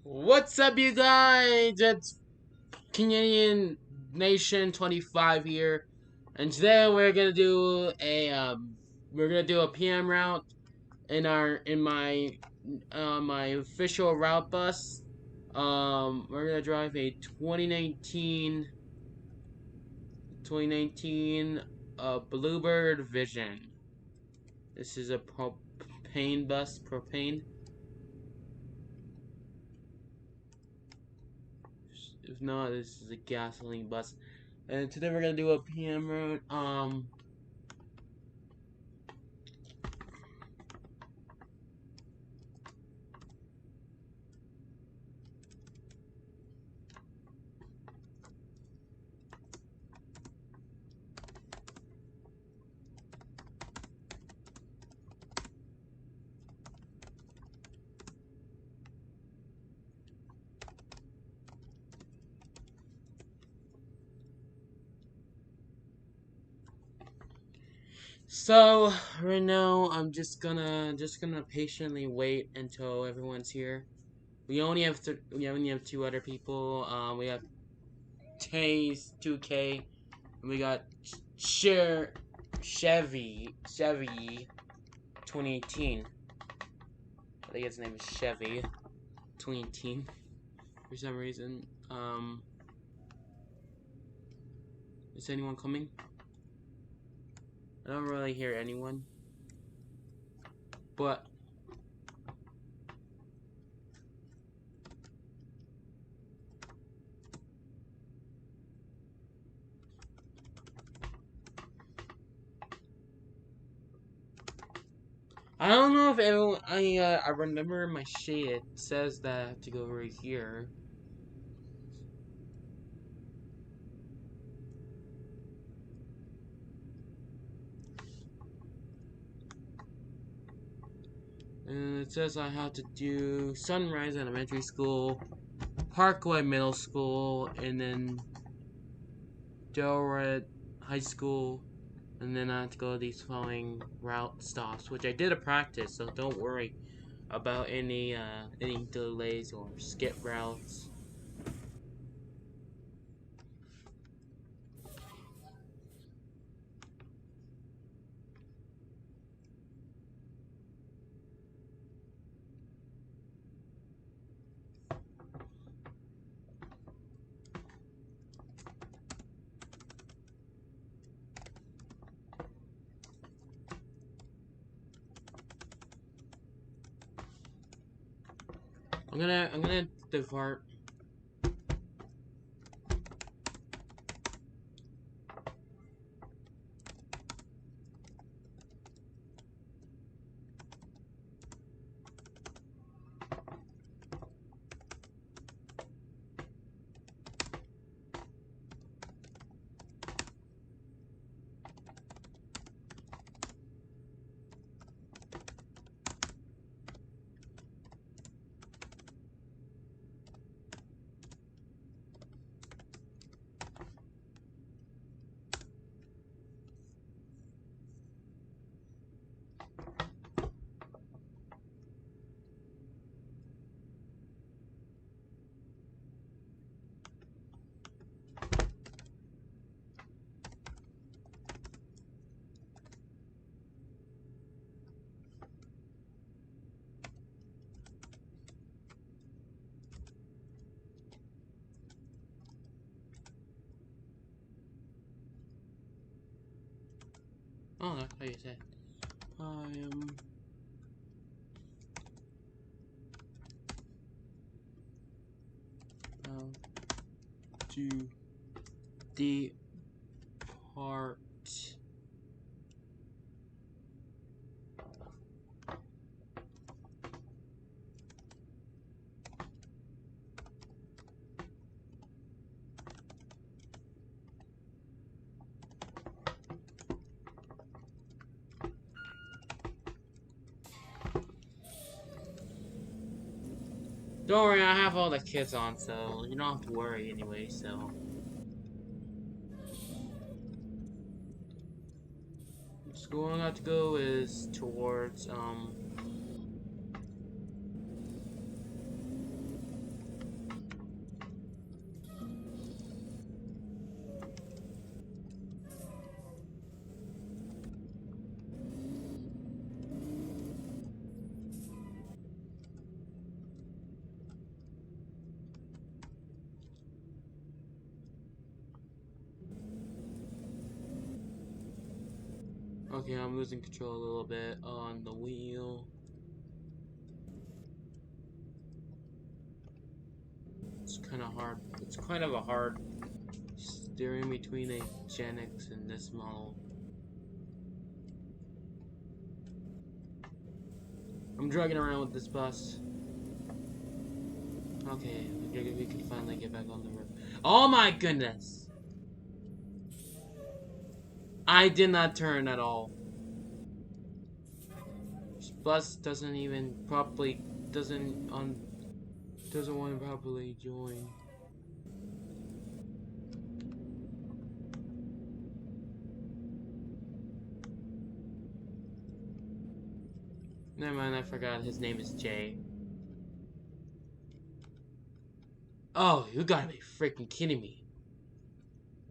What's up, you guys? It's Canadian Nation 25 here, and today we're gonna do a PM route in my official route bus. We're gonna drive a 2019 Bluebird Vision. This is a propane bus. Propane. If not, this is a gasoline bus. And today we're gonna do a PM route. So right now I'm just gonna patiently wait until everyone's here. We only have two other people. We have Chase 2K, and we got Chevy 2018. I think his name is Chevy 2018 for some reason. Is anyone coming? I don't really hear anyone, but I don't know if everyone. I remember in my sheet it says that I have to go over here. And it says I have to do Sunrise Elementary School, Parkway Middle School, and then Delred High School, and then I have to go to these following route stops, which I did a practice, so don't worry about any delays or skip routes. I'm gonna depart. Oh, that's how you say. I am. To depart. Don't worry, I have all the kids on, so you don't have to worry anyway, so. The school I got to go is towards, Okay, I'm losing control a little bit on the wheel. It's kind of hard. It's kind of a hard steering between a Gen X and this model. I'm dragging around with this bus. Okay, we can finally get back on the road. Oh my goodness! I did not turn at all. This bus doesn't even properly doesn't want to properly join. Never mind, I forgot his name is Jay. Oh, you gotta be freaking kidding me.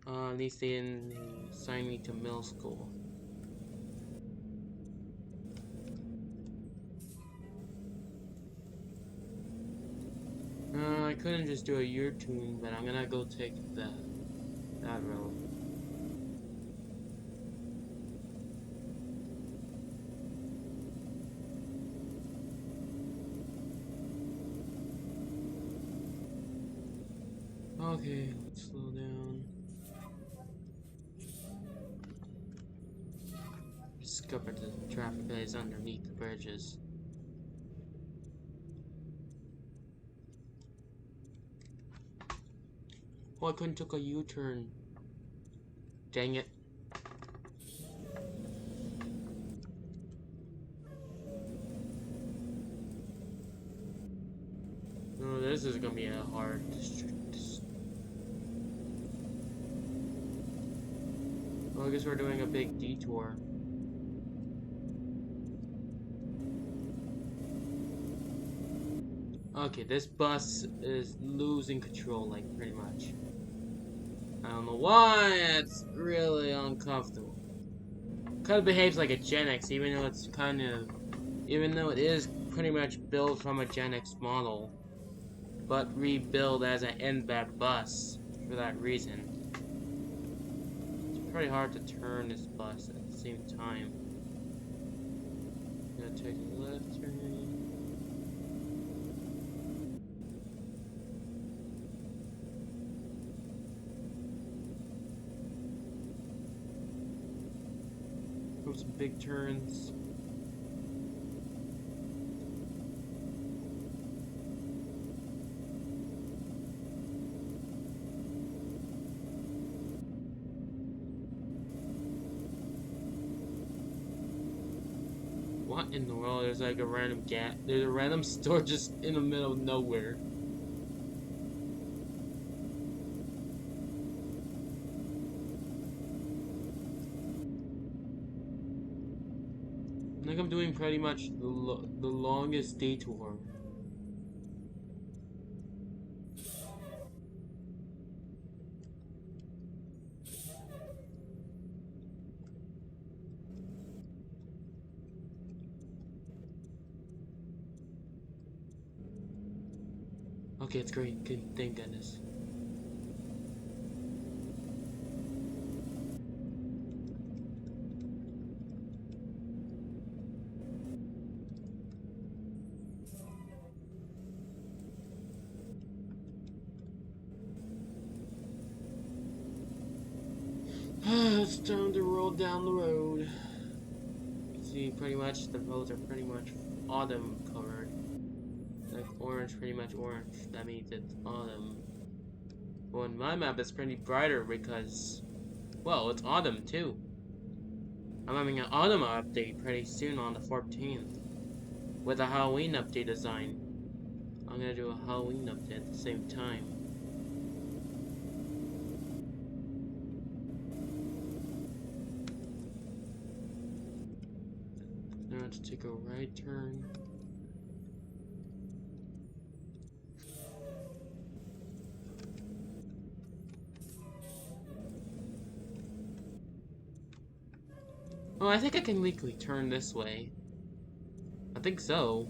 At least they didn't assign me to middle school. I couldn't just do a U-turn, but I'm gonna go take that road. Okay, let's slow down. Discover the traffic lights underneath the bridges. Oh, I couldn't take a U-turn. Dang it. Oh, this is gonna be a hard Well, I guess we're doing a big detour. Okay, this bus is losing control, like, pretty much. I don't know why, it's really uncomfortable. Kind of behaves like a Gen X, even though it is pretty much built from a Gen X model, but rebuilt as an NBAT bus for that reason. It's pretty hard to turn this bus at the same time. Gonna take a left turn. Some big turns. What in the world? There's like a random there's a random store just in the middle of nowhere. I think I'm doing pretty much the longest detour. Okay, it's great. Good, thank goodness. It's time to roll down the road. See, pretty much the roads are pretty much autumn colored. Like orange, pretty much orange. That means it's autumn. Well, on my map, it's pretty brighter because, well, it's autumn too. I'm having an autumn update pretty soon on the 14th with a Halloween update design. I'm gonna do a Halloween update at the same time. Now let's take a right turn. Oh, I think I can legally turn this way. I think so.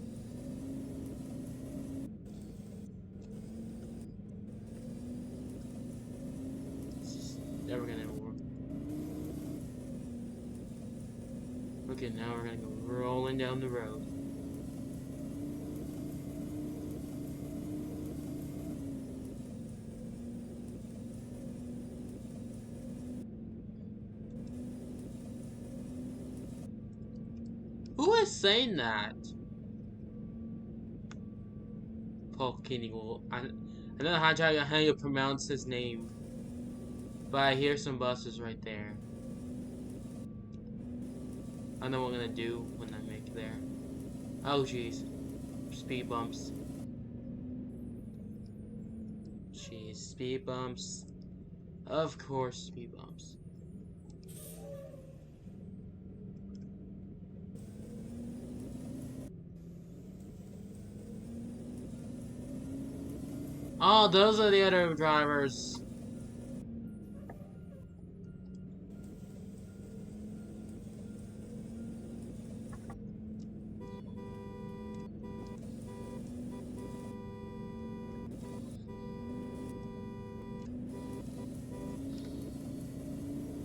It's just never gonna work. saying that. Paul Kinnigal. I don't know how you pronounce his name. But I hear some buses right there. I know what I'm gonna do when I make it there. Oh jeez. Speed bumps. Jeez, speed bumps. Of course, speed bumps. Oh, those are the other drivers.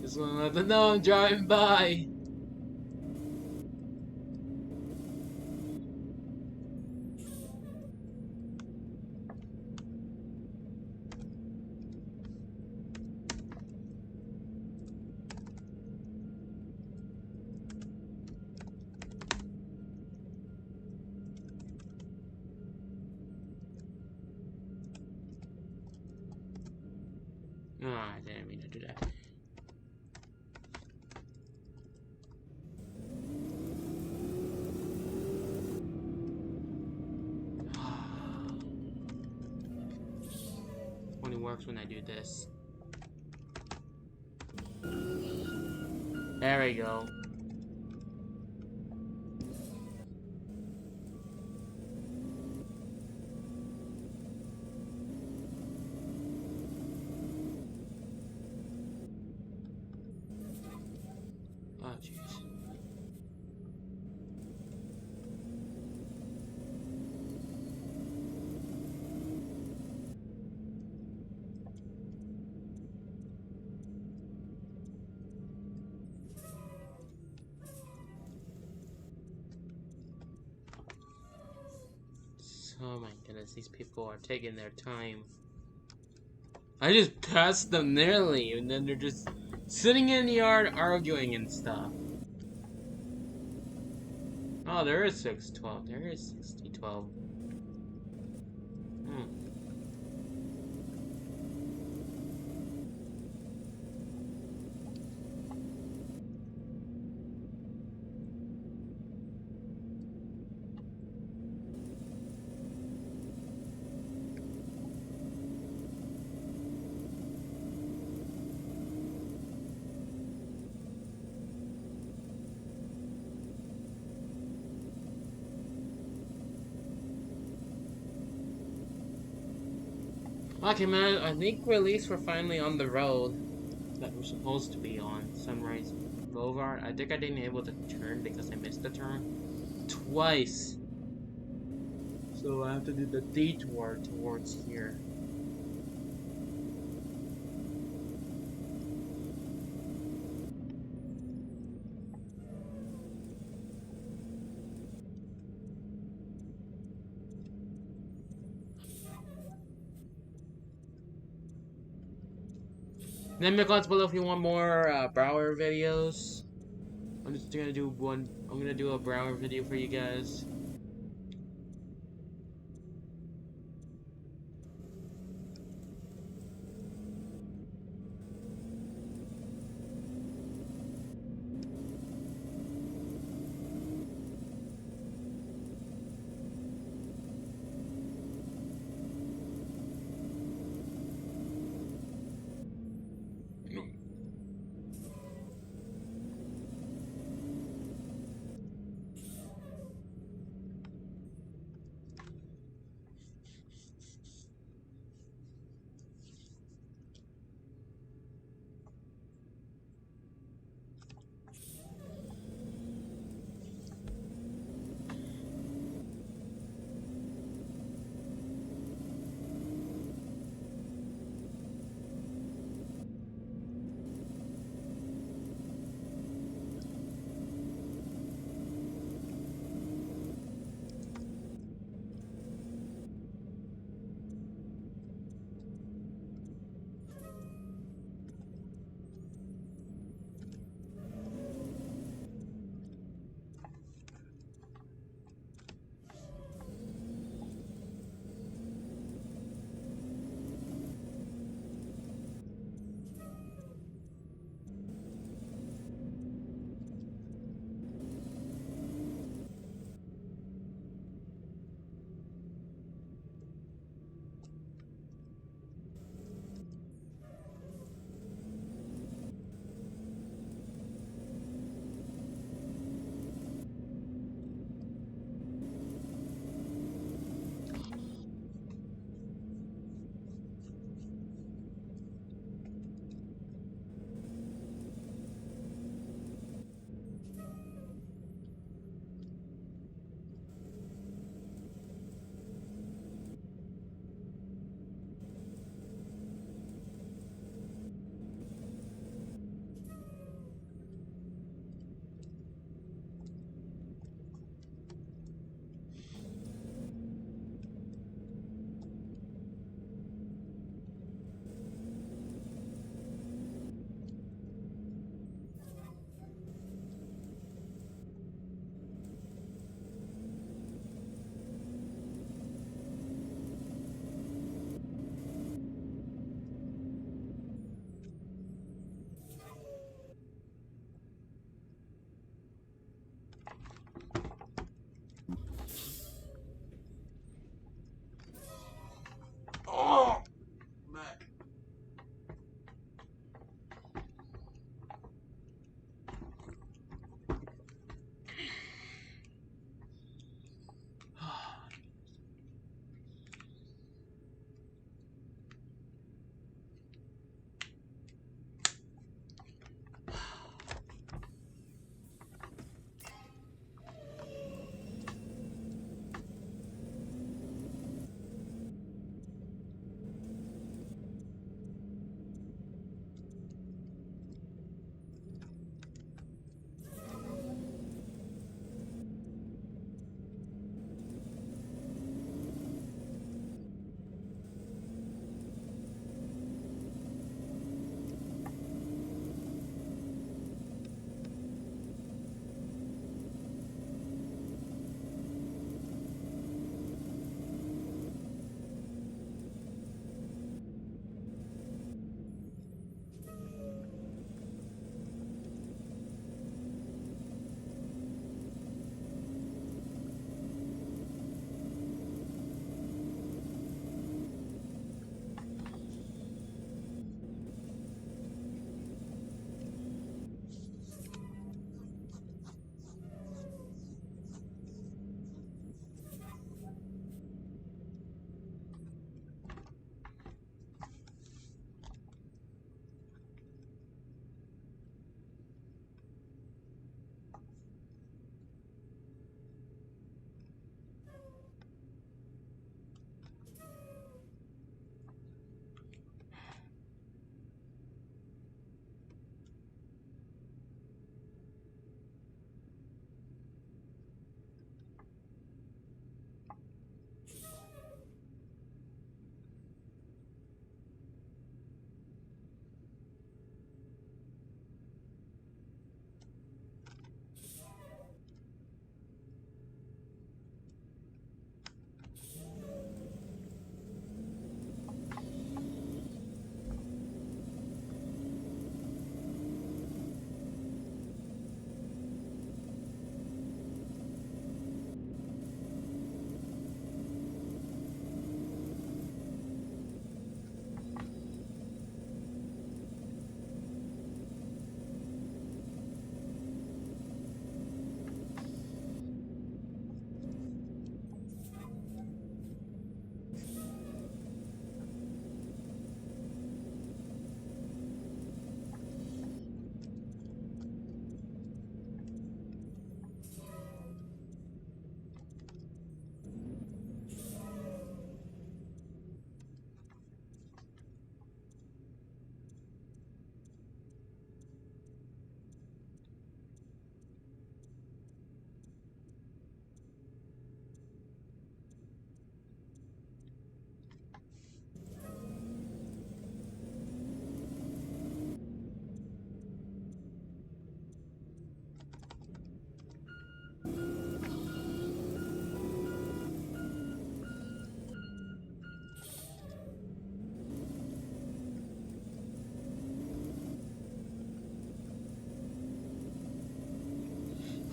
Just wanna let them know I'm driving by. Oh, I didn't mean to do that. Only works when I do this. There we go. Oh, jeez. Oh my goodness, these people are taking their time. I just passed them nearly, and then they're just sitting in the yard arguing and stuff. Oh, there is 612. There is 6012. Hmm. Okay, man, I think we're at least we're finally on the road that we're supposed to be on. Sunrise Boulevard. I think I didn't able to turn because I missed the turn twice. So I have to do the detour towards here. Then make comments below if you want more Brower videos. I'm just gonna do one. I'm gonna do a Brower video for you guys.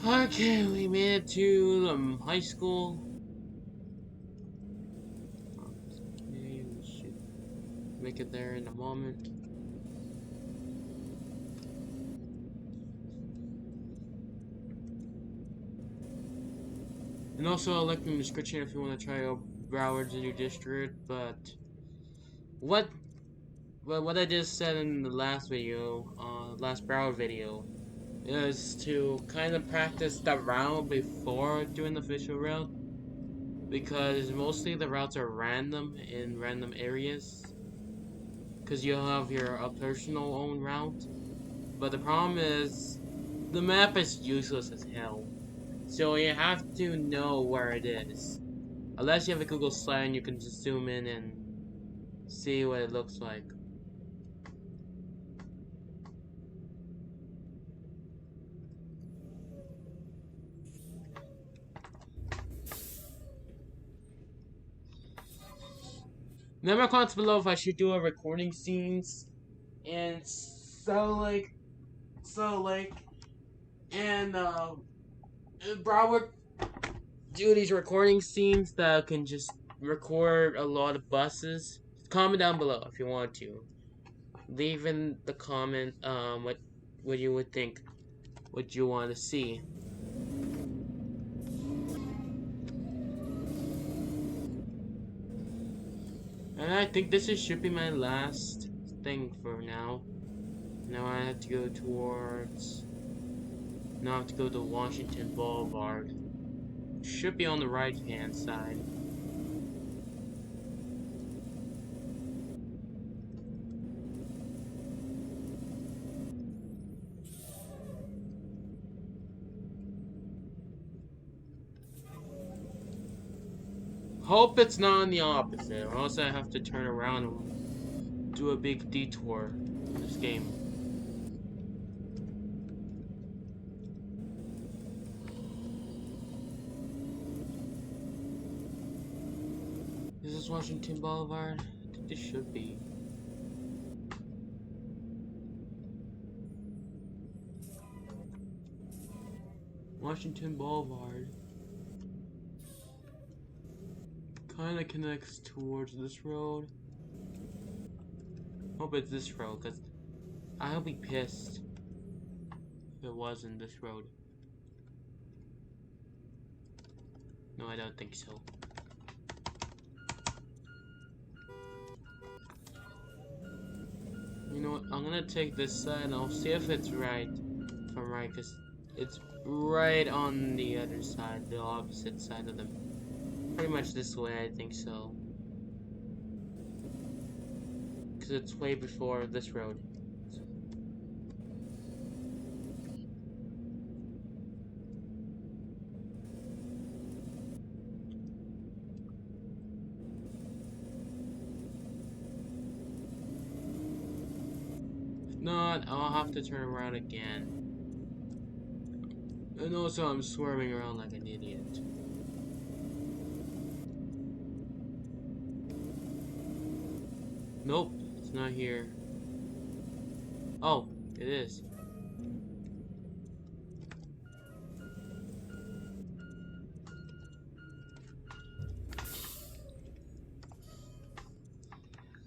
Okay, we made it to high school. Okay, we should make it there in a moment. And also, I'll link in the description if you want to try out Broward's new district. But what what I just said in the last video, last Broward video, is to kind of practice the route before doing the official route, because mostly the routes are random in random areas, because you'll have your personal own route. But the problem is, the map is useless as hell, so you have to know where it is. Unless you have a Google slide and you can just zoom in and see what it looks like. Now my comments below if I should do a recording scenes and so like and Broward do these recording scenes that can just record a lot of buses. Comment down below if you want to. Leave in the comment what you would think, what you want to see. And I think should be my last thing for now. Now I have to go towards. Now I have to go to Washington Boulevard. Should be on the right hand side. Hope it's not on the opposite, or else I have to turn around and do a big detour in this game. Is this Washington Boulevard? I think this should be. Washington Boulevard. Kinda connects towards this road. Hope it's this road, because I'll be pissed if it wasn't this road. No, I don't think so. You know what? I'm gonna take this side and I'll see if it's right. If I'm right, because it's right on the other side, the opposite side of them. Pretty much this way, I think so. Because it's way before this road. If not, I'll have to turn around again. And also, I'm swerving around like an idiot. Nope, it's not here. Oh, it is.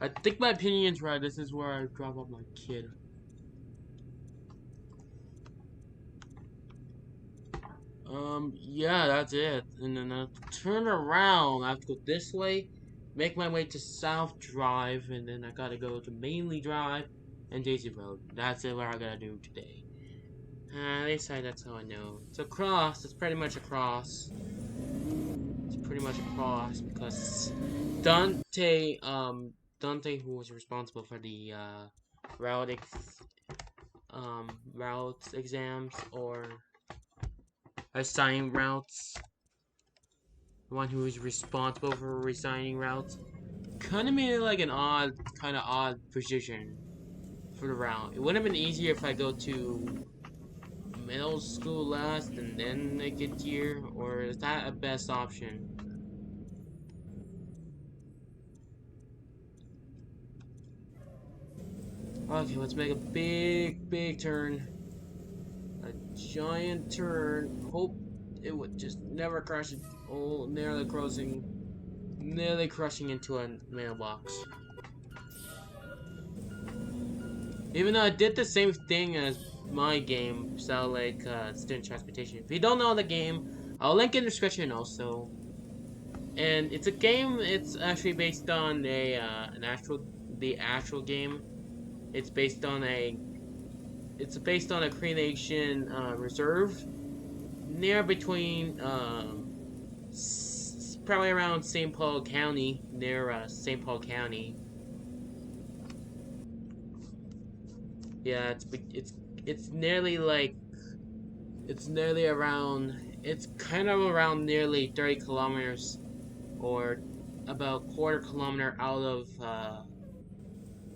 I think my opinion's right. This is where I drop off my kid. Yeah, that's it. And then I have to turn around. I have to go this way, make my way to South Drive, and then I gotta go to Mainly Drive and Daisy Road. That's it, what I gotta do today. They say that's how I know. It's a cross. It's pretty much a cross. It's pretty much a cross because Dante, who was responsible for the route route exams or assigning routes, the one who was responsible for assigning routes, kind of made it like an kind of odd position for the route. It would have been easier if I go to middle school last and then I get here, or is that a best option? Okay, let's make a big turn. giant turn. Hope it would just never crash it. Oh, nearly crushing into a mailbox. Even though I did the same thing as my game, so like student transportation. If you don't know the game, I'll link in the description also. And it's a game. It's actually based on the actual game. It's based on a cremation reserve near between probably around St. Paul County, near St. Paul County. Yeah, it's nearly like it's nearly around. It's kind of around nearly 30 kilometers, or about quarter kilometer out of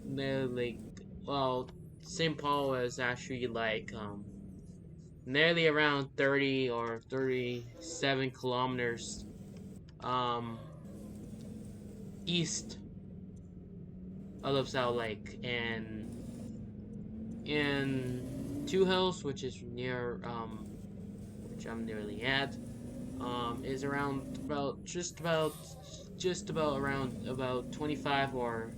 nearly. Well, St. Paul is actually like nearly around 30 or 37 kilometers um east of South Lake, and in Two Hills, which is near which I'm nearly at, is around about just about around about 25, or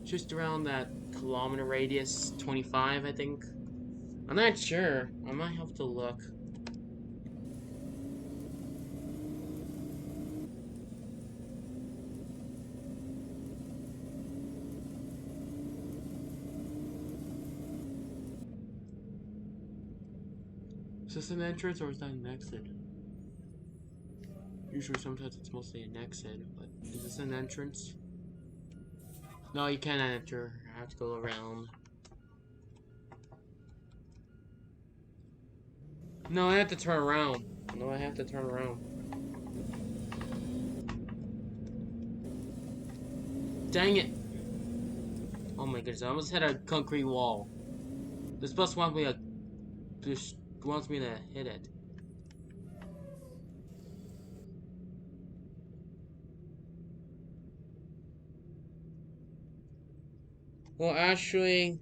just around that kilometer radius, 25 I think. I'm not sure. I might have to look. Is this an entrance or is that an exit? Usually sometimes it's mostly an exit, but is this an entrance? No, you can't enter. I have to go around. No, I have to turn around. No, I have to turn around. Dang it! Oh my goodness, I almost hit a concrete wall. This bus wants me to hit it. Well, actually,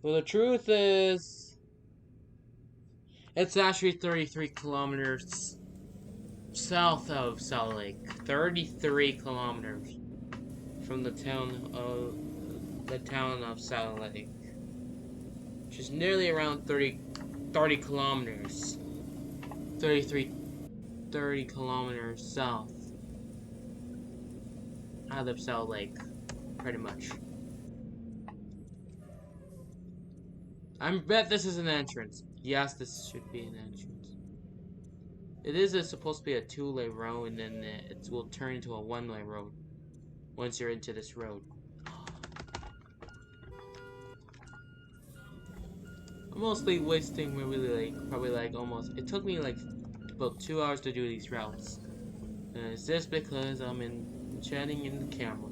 well, the truth is, it's actually 33 kilometers south of Salt Lake. 33 kilometers from the town of Salt Lake, which is nearly around 30 kilometers. 30 kilometers south out of Salt Lake, pretty much. I bet this is an entrance. Yes, this should be an entrance. It is supposed to be a two-lane road, and then it will turn into a one-lane road once you're into this road. I'm mostly wasting probably like almost. It took me like about 2 hours to do these routes. And it's just because I'm chatting in the camera.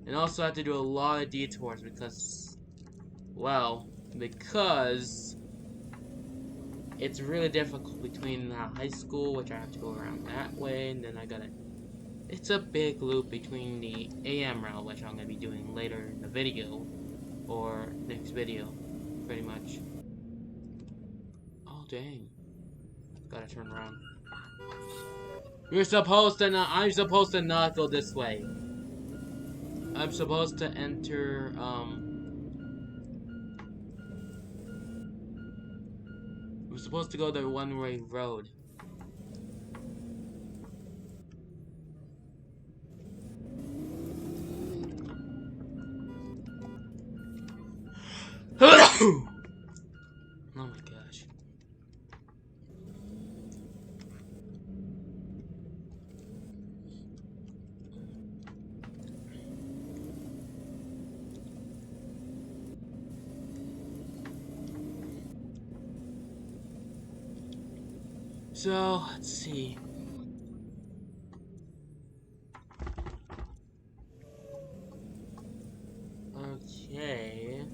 And also I have to do a lot of detours because, well, because it's really difficult between high school, which I have to go around that way, and then it's a big loop between the AM route, which I'm going to be doing later in the video, or next video, pretty much. Oh, dang. Gotta turn around. I'm supposed to not go this way. I'm supposed to enter, I'm supposed to go the one-way road. Oh my gosh. So, let's see. Okay.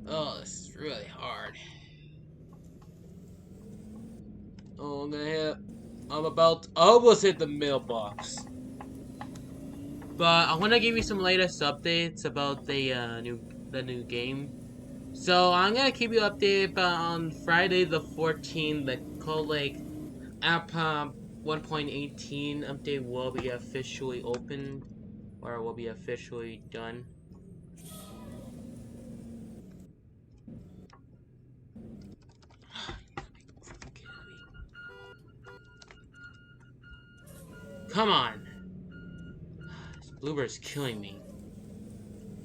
Oh, this is really hard. Oh, I'm I'm about to almost hit the mailbox. But I want to give you some latest updates about the new game. So I'm gonna keep you updated. But on Friday the 14th, the Cold Lake app 1.18 update will be officially opened, or will be officially done. Come on, this bluebird's killing me.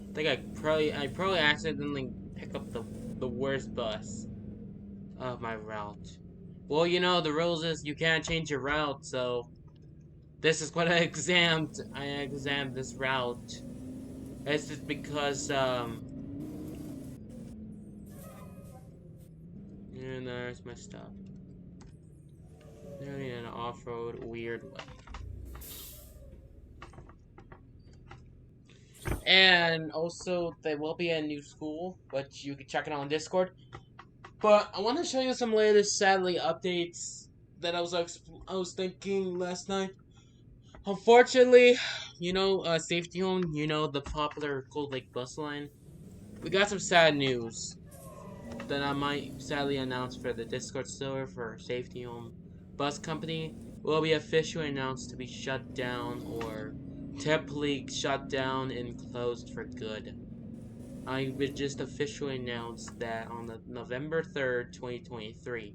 I think I probably accidentally pick up the worst bus of my route. Well, you know the rules is you can't change your route, so this is what I examined. I examined this route. It's just because and there's my stuff. Nearly in an off-road weird way. And also, there will be a new school, which you can check it out on Discord. But I want to show you some latest, sadly, updates that I was thinking last night. Unfortunately, Safety Home, the popular Cold Lake bus line. We got some sad news that I might sadly announce for the Discord server for Safety Home Bus Company will be officially announced to be shut down or temporarily shut down and closed for good. I would just officially announce that on the November 3rd, 2023,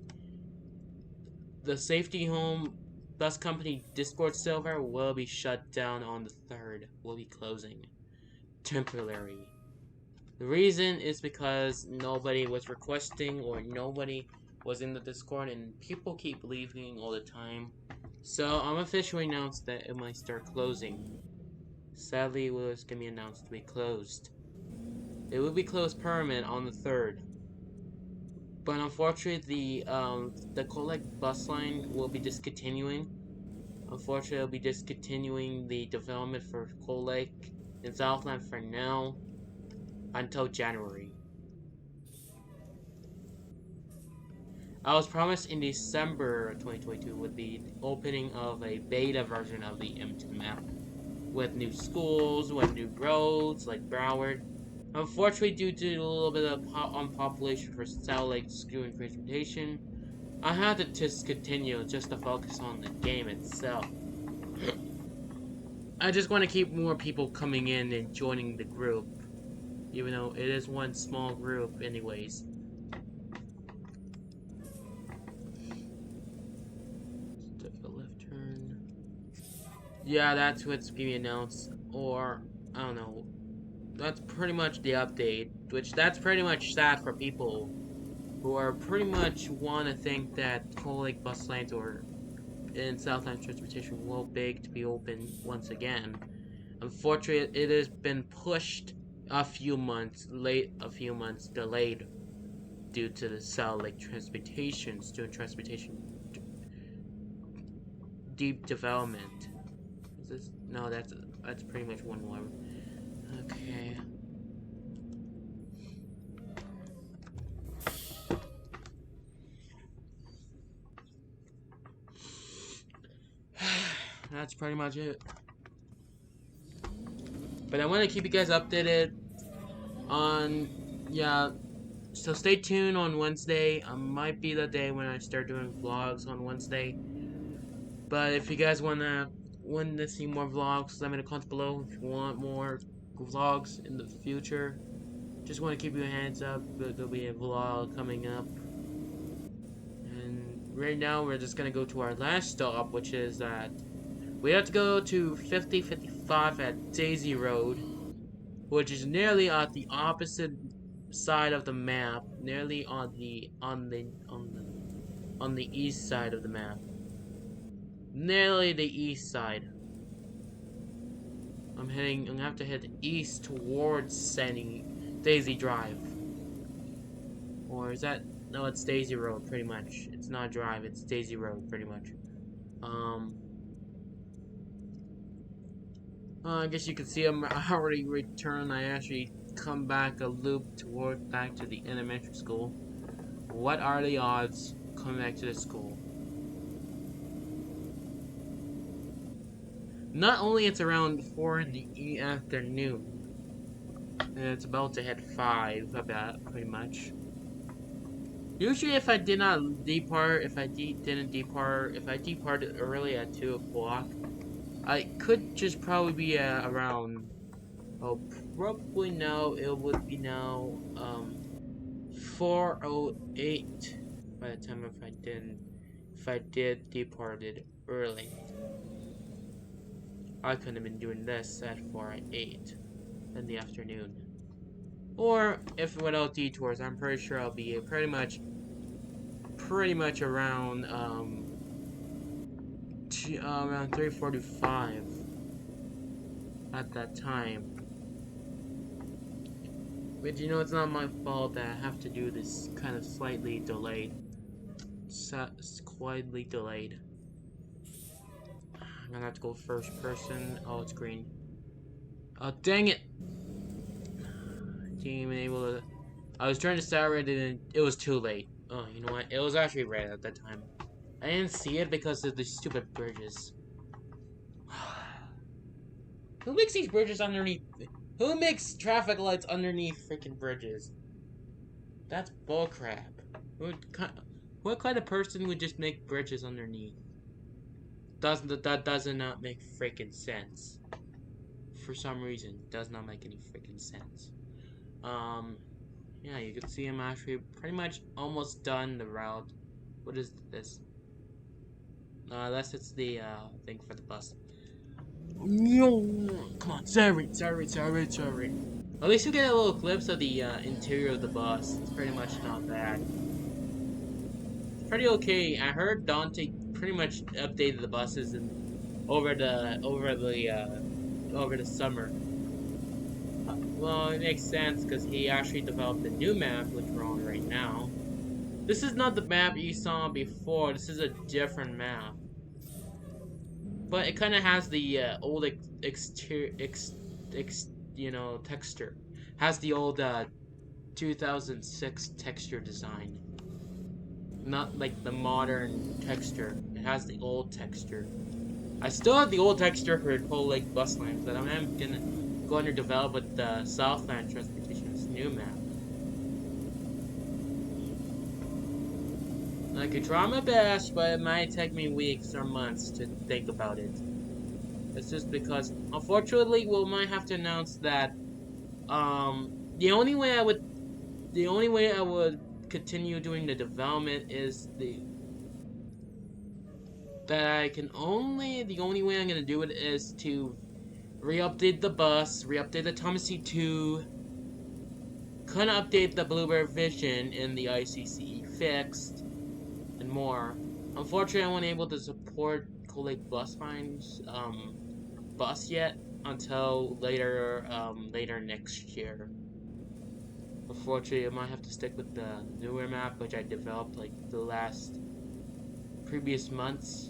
the Safety Home Bus Company Discord server will be shut down on the 3rd. Will be closing temporarily. The reason is because nobody was requesting or nobody was in the Discord and people keep leaving all the time. So I'm officially announced that it might start closing. Sadly, it was going to be announced to be closed. It will be closed permanent on the 3rd. But unfortunately, the Collect bus line will be discontinuing. Unfortunately, it'll be discontinuing the development for Cold Lake and Southland for now until January. I was promised in December 2022 with the opening of a beta version of the M2 map, with new schools, with new roads like Broward. Unfortunately, due to a little bit of unpopulation for South Lake School and Transportation, I had to discontinue just to focus on the game itself. I just want to keep more people coming in and joining the group, even though it is one small group anyways. Take a left turn. Yeah, that's what's being announced, or, I don't know. That's pretty much the update, which that's pretty much sad for people who are pretty much want to think that Cold Lake bus lines or in Southland Transportation will beg to be open once again. Unfortunately, it has been pushed a few months delayed due to the South Lake Student Transportation deep development. Is this? No, that's pretty much one more. Okay. That's pretty much it. But I want to keep you guys updated on, yeah, so stay tuned on Wednesday. Might be the day when I start doing vlogs on Wednesday. But if you guys want to see more vlogs, let me know in the comments below if you want more vlogs in the future. Just want to keep your hands up. There'll be a vlog coming up. And right now we're just going to go to our last stop, which is that we have to go to 5055 at Daisy Road, which is nearly at the opposite side of the map, nearly on the east side of the map. Nearly the east side. I'm gonna have to head east towards Daisy Drive. Or is that, no, it's Daisy Road, pretty much. It's not Drive, it's Daisy Road, pretty much. I guess you can see I'm already returned. I actually come back a loop back to the elementary school. What are the odds coming back to the school? Not only it's around 4 in the afternoon, and it's about to hit 5, about pretty much. Usually, if I did not depart, if I didn't depart, if I departed early at 2 o'clock, I could just probably be around. Oh, probably now it would be now 4:08 by the time if I did departed early. I couldn't have been doing this at 4:08 in the afternoon. Or if without detours, I'm pretty sure I'll be pretty much around around 3:45 at that time. But you know, it's not my fault that I have to do this kind of slightly delayed. Slightly delayed. I'm gonna have to go first person. Oh, it's green. Oh, dang it! Didn't even able to. I was trying to start red and it was too late. Oh, you know what? It was actually red at that time. I didn't see it because of the stupid bridges. Who makes these bridges underneath? Who makes traffic lights underneath freaking bridges? That's bullcrap. What kind of person would just make bridges underneath? That does not make freaking sense. For some reason, does not make any freaking sense. Yeah, you can see I'm actually pretty much almost done the route. What is this? Unless it's the thing for the bus. Come on, sorry. At least you get a little glimpse of the interior of the bus. It's pretty much not bad. It's pretty okay. I heard Dante pretty much updated the buses and over the summer. Well, it makes sense because he actually developed a new map, which we're on right now. This is not the map you saw before. This is a different map, but it kind of has the old texture. Has the old 2006 texture design, not like the modern texture. It has the old texture. I still have the old texture for Cold Lake bus lines, but I'm going to develop with the Southland Transportation's new map. I could try my best, but it might take me weeks or months to think about it. It's just because, unfortunately, we might have to announce that the only way I would continue doing the development is the only way I'm gonna do it is to re-update the bus, re-update the Thomas C2, kind of update the Bluebird Vision in the ICC fixed, and more. Unfortunately, I wasn't able to support Cold Lake Bus Lines bus yet until later next year. Unfortunately, I might have to stick with the newer map, which I developed like the last previous months.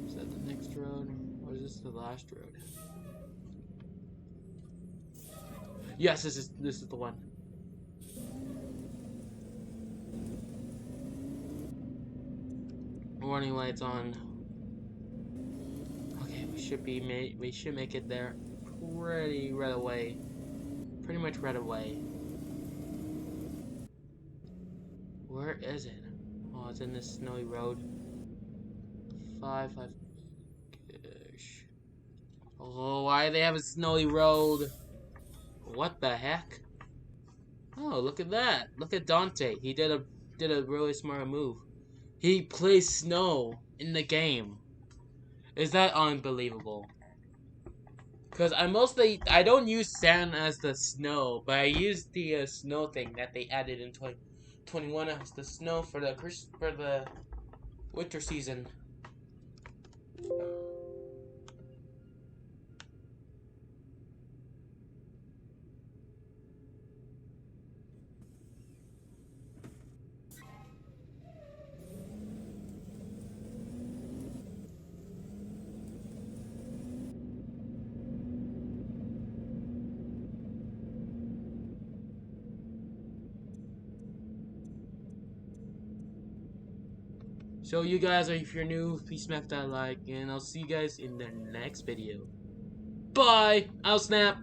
Is that the next road, or is this the last road? Yes, this is the one. Warning lights on. Okay, we should make it there pretty right away. Pretty much right away. Where is it? Oh, it's in this snowy road. Five. Gosh. Oh, why do they have a snowy road? What the heck? Oh, look at that! Look at Dante. He did a really smart move. He plays snow in the game. Is that unbelievable? Cause I don't use sand as the snow, but I use the snow thing that they added in 2021 as the snow for the winter season. So you guys, if you're new, please smack that like, and I'll see you guys in the next video. Bye! I'll snap!